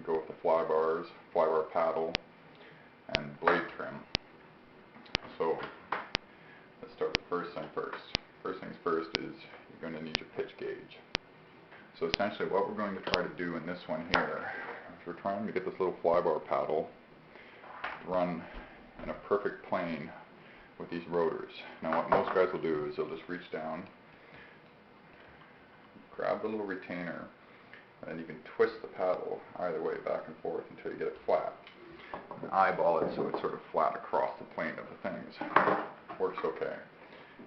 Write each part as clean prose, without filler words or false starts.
go with the flybar paddle, and blade trim. So let's start with the first thing first. First things first is you're going to need your pitch gauge. So essentially what we're going to try to do in this one here is we're trying to get this little flybar paddle to run in a perfect plane with these rotors. Now what most guys will do is they'll just reach down, grab the little retainer, and then you can twist the paddle either way back and forth until you get it flat. And eyeball it so it's sort of flat across the plane of the things. Works okay.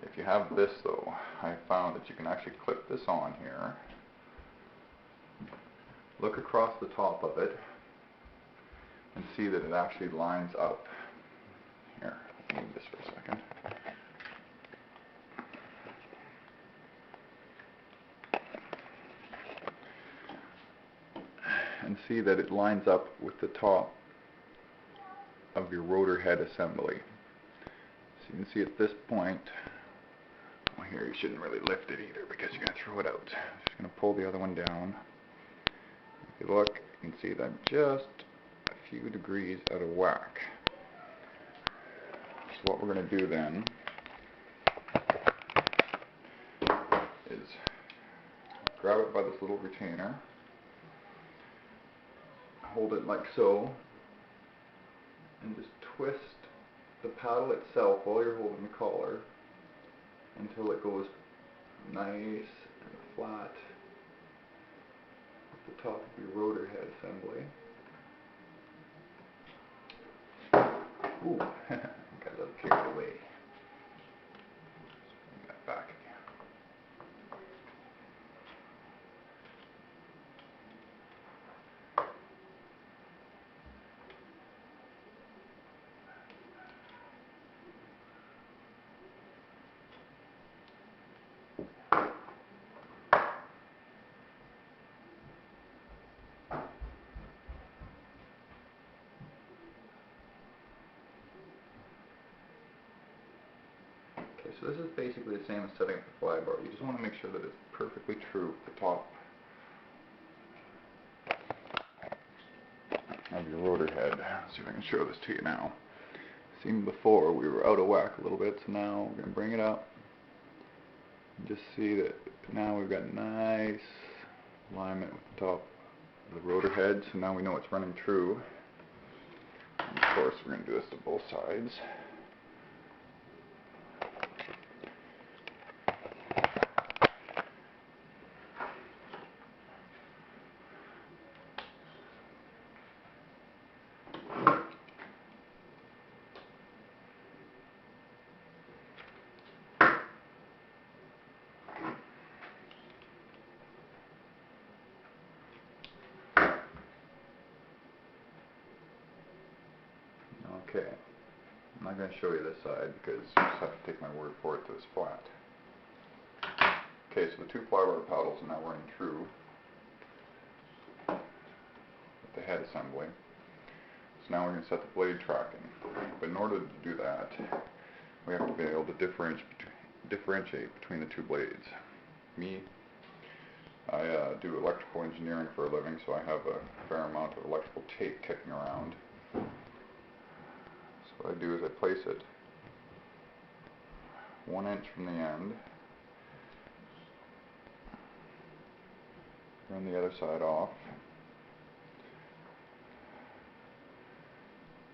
If you have this though, I found that you can actually clip this on here, look across the top of it, and see that it actually lines up. Here, let me move this for a second. And see that it lines up with the top of your rotor head assembly. So you can see at this point, well here you shouldn't really lift it either because you're going to throw it out. I'm just going to pull the other one down. If you look, you can see that I'm just a few degrees out of whack. So what we're going to do then is grab it by this little retainer, hold it like so, and just twist the paddle itself while you're holding the collar until it goes nice and flat at the top of your rotor head assembly. Ooh, got a little carried away. Let's bring that back again. Okay, so this is basically the same as setting up the flybar. You just want to make sure that it's perfectly true at the top of your rotor head. Let's see if I can show this to you now. Seen before we were out of whack a little bit, so now we're going to bring it up and just see that now we've got nice alignment with the top of the rotor head, so now we know it's running true. And of course we're going to do this to both sides. Okay, I'm not going to show you this side because you just have to take my word for it that it's flat. Okay, so the two flybar paddles are now running true with the head assembly. So now we're going to set the blade tracking. But in order to do that, we have to be able to differentiate between the two blades. Me, I do electrical engineering for a living, so I have a fair amount of electrical tape kicking around. What I do is I place it 1 inch from the end, run the other side off.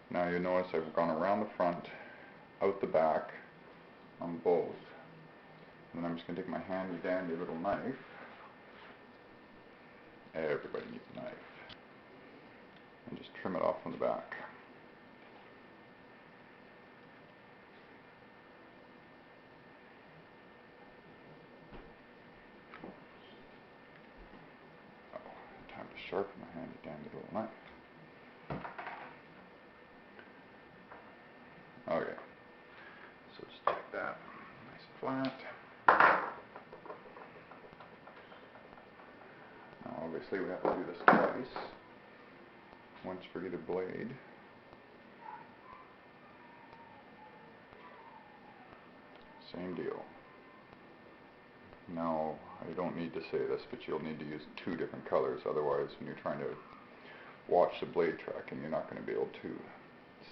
Now you notice I've gone around the front, out the back on both, and then I'm just going to take my handy dandy little knife. Everybody needs a knife. And just trim it off from the back. Sharpen my handy dandy little knife. Okay, so just check that, nice and flat. Now obviously we have to do this twice, once for either blade. Same deal. Now, I don't need to say this, but you'll need to use 2 different colors, otherwise when you're trying to watch the blade tracking, you're not going to be able to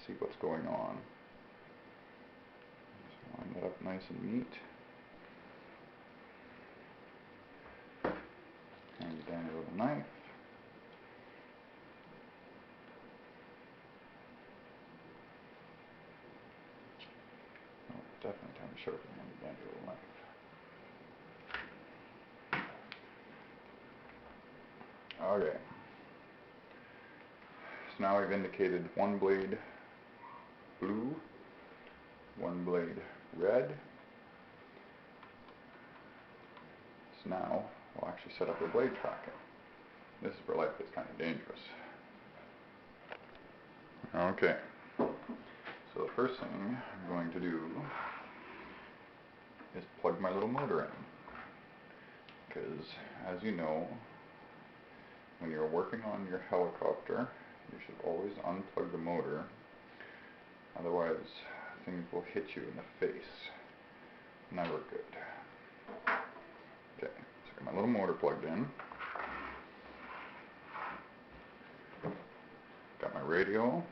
see what's going on. So line that up nice and neat. Handy dandy little knife. Oh, definitely time to sharpen the handy dandy little knife. Okay. So now I've indicated one blade blue, one blade red. So now we'll actually set up the blade tracking. This is where life gets kind of dangerous. Okay. So the first thing I'm going to do is plug my little motor in. Because, as you know, when you're working on your helicopter, you should always unplug the motor, otherwise things will hit you in the face. Never good. Okay, so I got my little motor plugged in. Got my radio.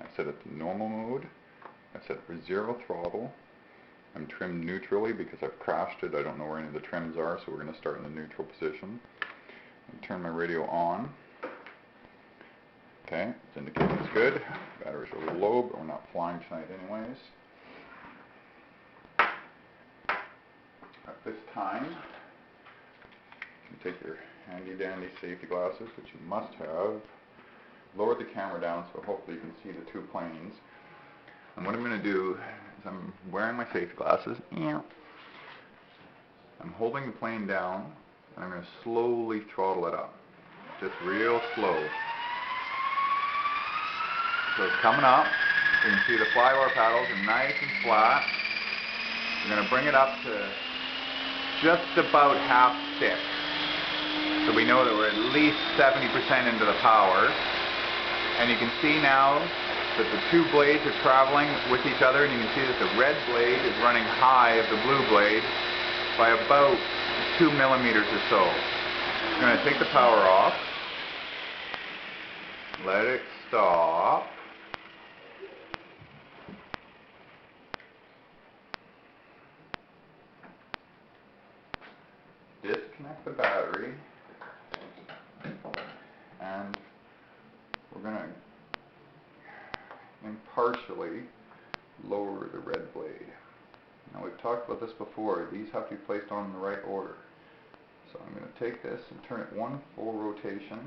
I set it to normal mode. I set it for 0 throttle. I'm trimmed neutrally because I've crashed it. I don't know where any of the trims are, so we're going to start in the neutral position. Turn my radio on. Okay, it's indicating it's good. Batteries are a little low, but we're not flying tonight anyways. At this time, you can take your handy dandy safety glasses, which you must have. Lower the camera down so hopefully you can see the two planes. And what I'm going to do is I'm wearing my safety glasses. I'm holding the plane down and I'm going to slowly throttle it up. Just real slow. So it's coming up. You can see the flybar paddles are nice and flat. We're going to bring it up to just about half stick. So we know that we're at least 70% into the power. And you can see now that the two blades are traveling with each other, and you can see that the red blade is running high of the blue blade by about 2 millimeters or so. I'm going to take the power off, let it stop, disconnect the battery, and we're going to impartially lower the red blade. Now we've talked about this before, these have to be placed on in the right order. So I'm going to take this and turn it one full rotation.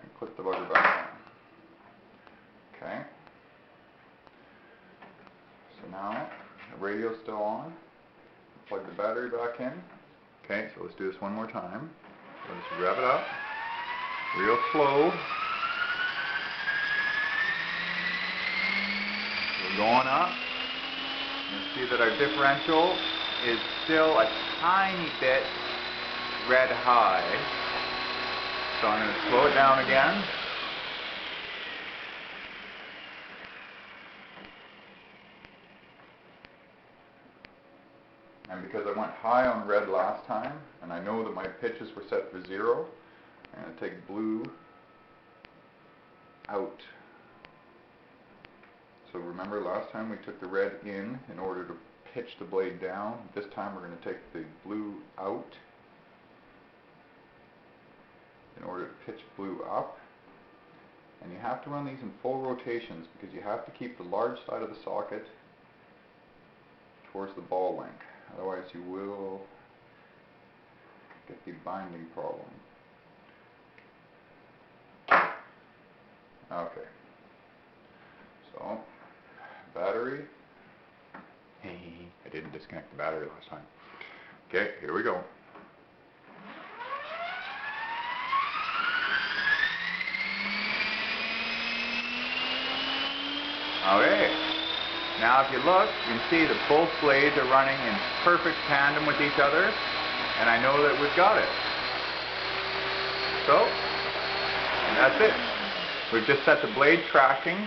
And clip the bugger back on. Okay. So now the radio's still on. Plug the battery back in. Okay, so let's do this one more time. So just rev it up, real slow. We're going up. You see that our differential is still a tiny bit red high. So I'm going to slow it down again. And because I went high on red last time, and I know that my pitches were set for 0, I'm going to take blue out. So remember last time we took the red in order to pitch the blade down. This time we're going to take the blue out in order to pitch blue up. And you have to run these in full rotations because you have to keep the large side of the socket towards the ball link. Otherwise you will get the binding problem. Okay. So, battery. I didn't disconnect the battery last time. Okay, here we go. Okay. Now if you look, you can see that both blades are running in perfect tandem with each other, and I know that we've got it. So, that's it. We've just set the blade tracking